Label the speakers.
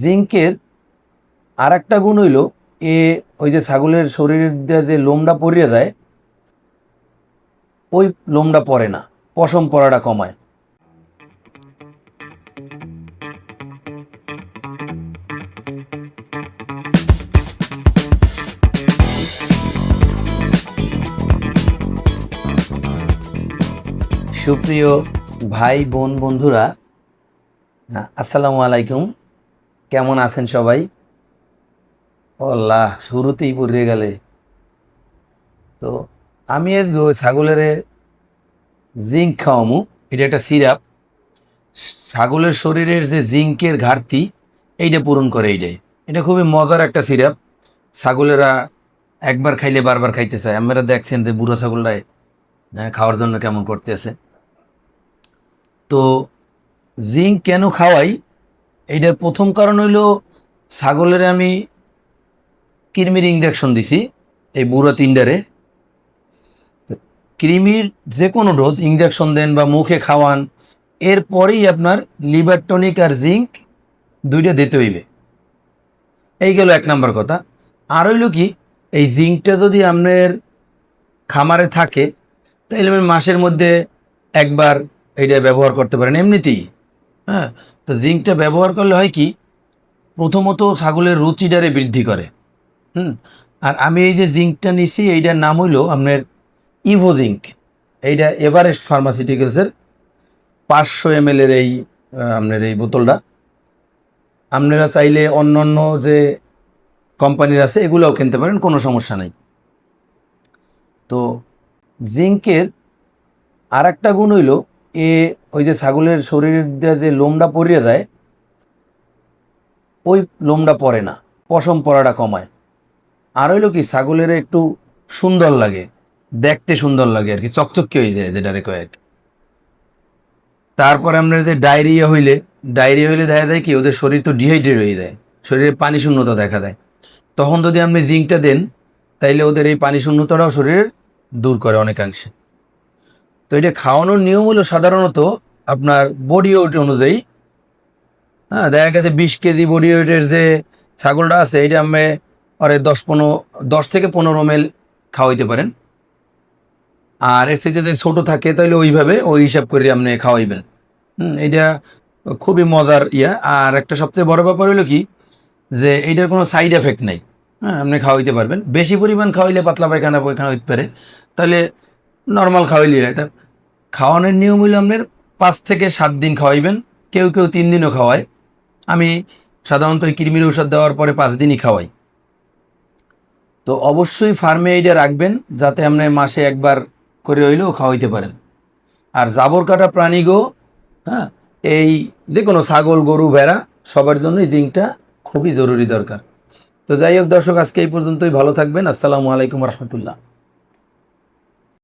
Speaker 1: জিঙ্কের আর একটা গুণ হইল ওই যে ছাগলের শরীরের দিয়ে যে লোমটা পড়িয়া যায় ওই লোমটা পড়ে না, পশম পড়াটা কমায়। সুপ্রিয় ভাই বোন বন্ধুরা, আসসালামু আলাইকুম। কেমন আছেন সবাই? আল্লাহ, শুরুতেই পড়ে গেলে। তো আমি আজকে ছাগলের জিঙ্ক খাওয়ামু। এটা একটা সিরাপ, ছাগলের শরীরের যে জিঙ্কের ঘাটতি এইটা পূরণ করে। এটা খুবই মজার একটা সিরাপ। ছাগলেরা একবার খাইলে বারবার খাইতে চায়। আপনারা দেখছেন যে বুড়ো ছাগলটায় খাওয়ার জন্য কেমন করতেছে। তো জিঙ্ক কেন খাওয়াই, এইটার প্রথম কারণ হইল ছাগলের আমি কৃমির ইঞ্জেকশন দিছি এই বুড়ো তিনডারে। কৃমির যে কোনো ডোজ ইঞ্জেকশন দেন বা মুখে খাওয়ান, এরপরেই আপনার লিভার টনিক আর জিঙ্ক দুইটা দিতে হইবে। এই গেল এক নাম্বার কথা। আর হইল কি, এই জিঙ্কটা যদি আপনার খামারে থাকে তাইলে আপনি মাসের মধ্যে একবার এইটা ব্যবহার করতে পারেন এমনিতেই। হ্যাঁ, তো জিঙ্কটা ব্যবহার করলে হয় কি, প্রথমত ছাগলের রুচিটারে বৃদ্ধি করে। আর আমি এই যে জিঙ্কটা নিছি এইটার নাম হইল আপনার ইভোজিঙ্ক। এইটা এভারেস্ট ফার্মাসিউটিক্যালসের 500 ml এই আপনার এই বোতলটা। আপনারা চাইলে অন্য অন্য যে কোম্পানির আছে এগুলোও কিনতে পারেন, কোনো সমস্যা নাই। তো জিঙ্কের আর একটা গুণ হইল ওই যে ছাগলের শরীরের দিয়ে যে লোমটা পড়িয়া যায় ওই লোমটা পড়ে না, পশম পড়াটা কমায়। আর হইল কি, ছাগলের একটু সুন্দর লাগে, দেখতে সুন্দর লাগে আর কি, চকচকে হয়ে যায় যেটারে কয় আর কি। তারপরে আপনার যে ডায়রিয়া হইলে দেখা যায় কি, ওদের শরীর তো ডিহাইড্রেট হয়ে যায়, শরীরে পানি শূন্যতা দেখা দেয়। তখন যদি আপনি জিঙ্কটা দেন তাইলে ওদের এই পানি শূন্যতাটাও শরীরের দূর করে অনেকাংশে। তো এটা খাওয়ানোর নিয়ম হলো সাধারণত আপনার বডি ওয়েট অনুযায়ী। দেখা গেছে 20 কেজি বডি ওয়েটের যে ছাগলটা আছে এইটা আপনি পরে 10 থেকে 15 ml খাওয়াইতে পারেন। আর এর থেকে যদি ছোটো থাকে তাহলে ওইভাবে ওই হিসাব করে আপনি খাওয়াইবেন। এইটা খুবই মজার ইয়া। আর একটা সবচেয়ে বড় ব্যাপার হলো কি, যে এইটার কোনো সাইড এফেক্ট নাই। আপনি খাওয়াইতে পারবেন। বেশি পরিমাণ খাওয়াইলে পাতলা পায়খানা হইতে পারে, তাহলে নর্মাল খাওয়াইলে হয়। তা খাওয়ানোর নিয়ম হইলে আপনার 5 থেকে 7 দিন খাওয়াইবেন, কেউ 3 দিনও খাওয়ায়। আমি সাধারণত কৃমির ঔষধ দেওয়ার পরে 5 দিনই খাওয়াই। তো অবশ্যই ফার্মে এইটা রাখবেন যাতে আপনি মাসে একবার করে হইলেও খাওয়াইতে পারেন। আর জাবর কাটা প্রাণীগো, এই যে কোনো ছাগল গরু ভেড়া সবার জন্যই জিঙ্কটা খুবই জরুরি দরকার। তো যাই হোক দর্শক, আজকে এই পর্যন্তই। ভালো থাকবেন। আসসালামু আলাইকুম রহমতুল্লাহ।